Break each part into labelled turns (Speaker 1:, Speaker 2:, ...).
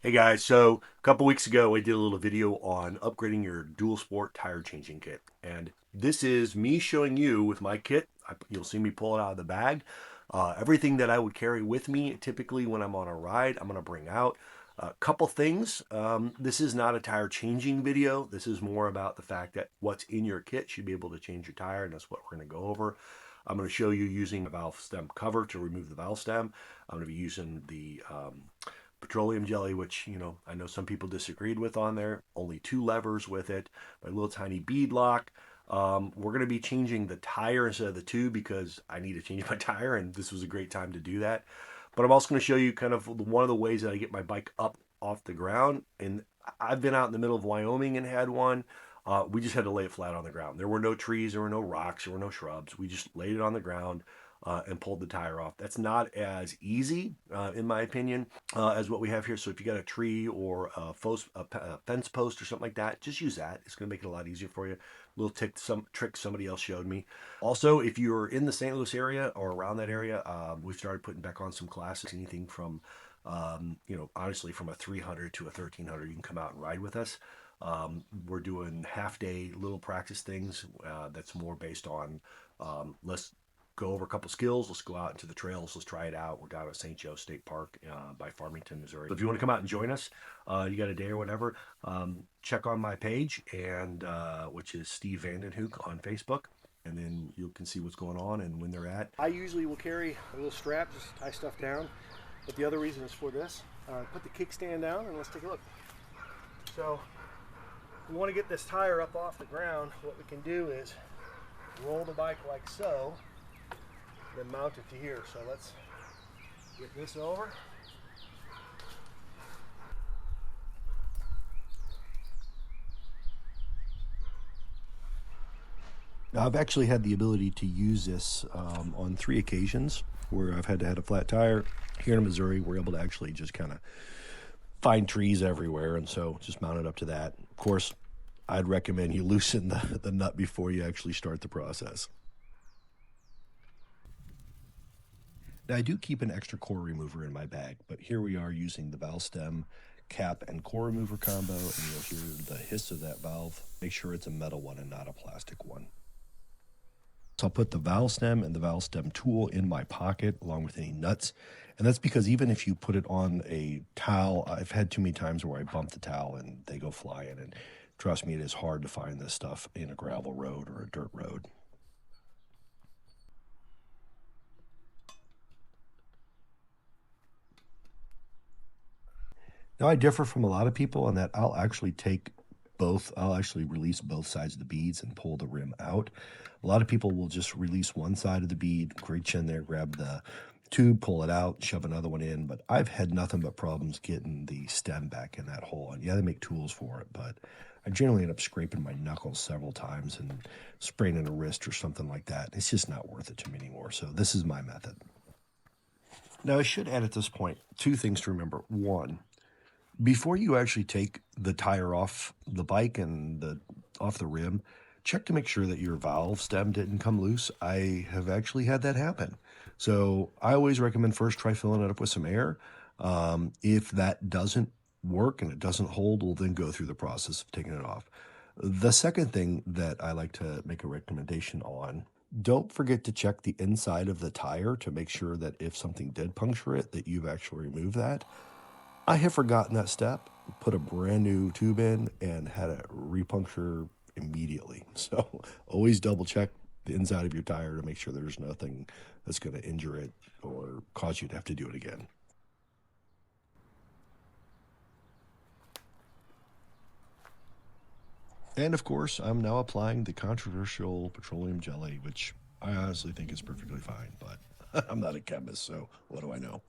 Speaker 1: Hey guys, so a couple weeks ago I did a little video on upgrading your dual sport tire changing kit. And this is me showing you with my kit. You'll see me pull it out of the bag. Everything that I would carry with me typically when I'm on a ride, I'm going to bring out. A couple things. This is not a tire changing video. This is more about the fact that what's in your kit should be able to change your tire, and that's what we're going to go over. I'm going to show you using a valve stem cover to remove the valve stem. I'm going to be using the petroleum jelly, which, I know some people disagreed with on there. Only two levers with it, my little tiny bead lock. We're going to be changing the tire instead of the tube because I need to change my tire, and this was a great time to do that. But I'm also going to show you kind of one of the ways that I get my bike up off the ground. And I've been out in the middle of Wyoming and had one. We just had to lay it flat on the ground. There were no trees, there were no rocks, there were no shrubs. We just laid it on the ground and pulled the tire off. That's not as easy, in my opinion, as what we have here. So if you got a tree or a fence post or something like that, just use that. It's going to make it a lot easier for you. Little trick somebody else showed me. Also, if you're in the St. Louis area or around that area, we've started putting back on some classes. Anything from, honestly, from a 300 to a 1300, you can come out and ride with us. We're doing half day little practice things that's more based on let's go over a couple skills. Let's go out into the trails. Let's try it out. We're down at St. Joe State Park by Farmington, Missouri. So if you want to come out and join us, you got a day or whatever, check on my page, and which is Steve Vandenhoek on Facebook. And then you can see what's going on and when they're at. I usually will carry a little strap, just tie stuff down. But the other reason is for this. Put the kickstand down and let's take a look. So we want to get this tire up off the ground. What we can do is roll the bike like so, then mount it to here. So let's get this over. Now, I've actually had the ability to use this on 3 occasions where I've had to have a flat tire. Here in Missouri, we're able to actually just kind of find trees everywhere, and so just mount it up to that. Of course, I'd recommend you loosen the nut before you actually start the process. Now, I do keep an extra core remover in my bag, but here we are using the valve stem cap and core remover combo, and you'll hear the hiss of that valve. Make sure it's a metal one and not a plastic one. So I'll put the valve stem and the valve stem tool in my pocket along with any nuts. And that's because even if you put it on a towel, I've had too many times where I bump the towel and they go flying. And trust me, it is hard to find this stuff in a gravel road or a dirt road. Now, I differ from a lot of people in that I'll actually release both sides of the beads and pull the rim out. A lot of people will just release one side of the bead, reach in there, grab the tube, pull it out, shove another one in. But I've had nothing but problems getting the stem back in that hole. And yeah, they make tools for it, but I generally end up scraping my knuckles several times and spraining a wrist or something like that. It's just not worth it to me anymore. So this is my method. Now, I should add at this point 2 things to remember. One, before you actually take the tire off the bike and off the rim, check to make sure that your valve stem didn't come loose. I have actually had that happen. So I always recommend first try filling it up with some air. If that doesn't work and it doesn't hold, we'll then go through the process of taking it off. The second thing that I like to make a recommendation on, don't forget to check the inside of the tire to make sure that if something did puncture it, that you've actually removed that. I have forgotten that step, put a brand new tube in, and had it repuncture immediately. So always double check the inside of your tire to make sure there's nothing that's going to injure it or cause you to have to do it again. And of course, I'm now applying the controversial petroleum jelly, which I honestly think is perfectly fine, but I'm not a chemist, so what do I know?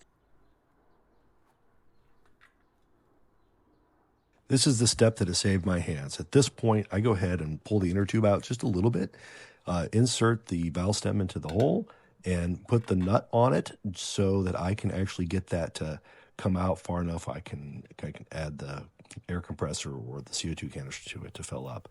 Speaker 1: This is the step that has saved my hands. At this point, I go ahead and pull the inner tube out just a little bit, insert the valve stem into the hole, and put the nut on it so that I can actually get that to come out far enough I can add the air compressor or the CO2 canister to it to fill up.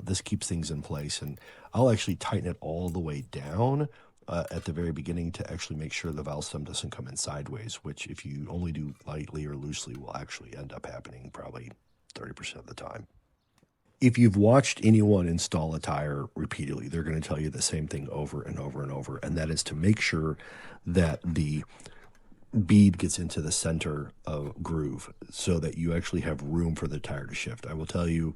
Speaker 1: This keeps things in place, and I'll actually tighten it all the way down at the very beginning to actually make sure the valve stem doesn't come in sideways, which if you only do lightly or loosely will actually end up happening probably 30% of the time. If you've watched anyone install a tire repeatedly, they're going to tell you the same thing over and over and over, and that is to make sure that the bead gets into the center of groove so that you actually have room for the tire to shift. I will tell you,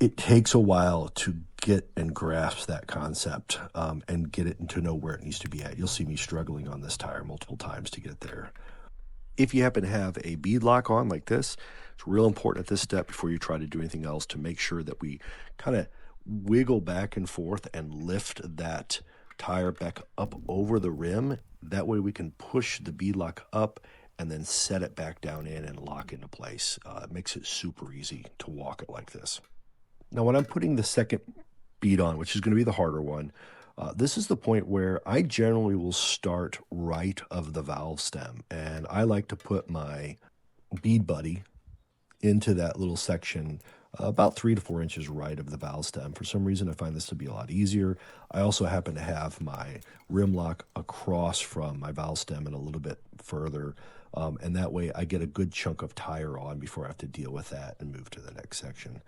Speaker 1: it takes a while to get and grasp that concept and get it to know where it needs to be at. You'll see me struggling on this tire multiple times to get there. If you happen to have a bead lock on like this, it's real important at this step before you try to do anything else to make sure that we kind of wiggle back and forth and lift that tire back up over the rim. That way we can push the bead lock up and then set it back down in and lock into place. It makes it super easy to walk it like this. Now, when I'm putting the second bead on, which is going to be the harder one, this is the point where I generally will start right of the valve stem, and I like to put my bead buddy into that little section about 3 to 4 inches right of the valve stem. For some reason, I find this to be a lot easier. I also happen to have my rim lock across from my valve stem and a little bit further, and that way I get a good chunk of tire on before I have to deal with that and move to the next section.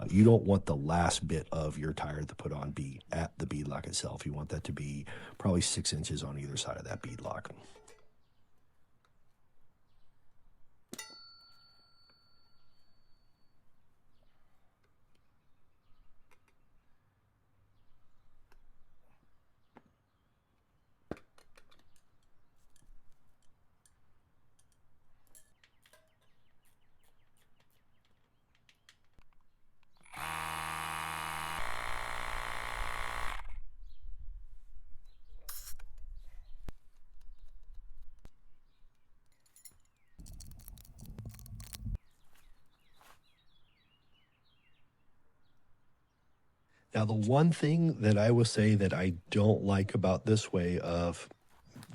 Speaker 1: You don't want the last bit of your tire to put on be at the bead lock itself. You want that to be probably 6 inches on either side of that bead lock. Now, the one thing that I will say that I don't like about this way of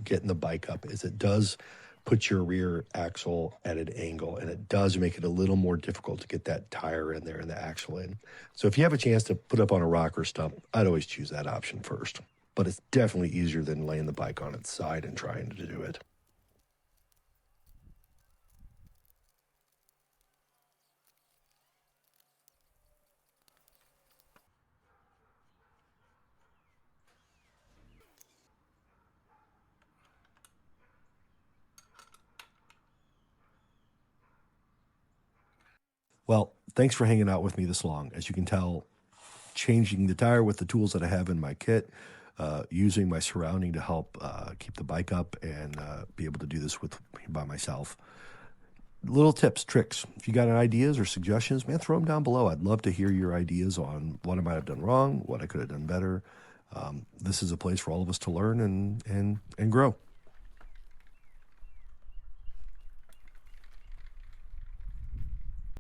Speaker 1: getting the bike up is it does put your rear axle at an angle, and it does make it a little more difficult to get that tire in there and the axle in. So if you have a chance to put up on a rocker stump, I'd always choose that option first. But it's definitely easier than laying the bike on its side and trying to do it. Well, thanks for hanging out with me this long. As you can tell, changing the tire with the tools that I have in my kit, using my surrounding to help keep the bike up and be able to do this by myself. Little tips, tricks. If you got any ideas or suggestions, man, throw them down below. I'd love to hear your ideas on what I might have done wrong, what I could have done better. This is a place for all of us to learn and grow.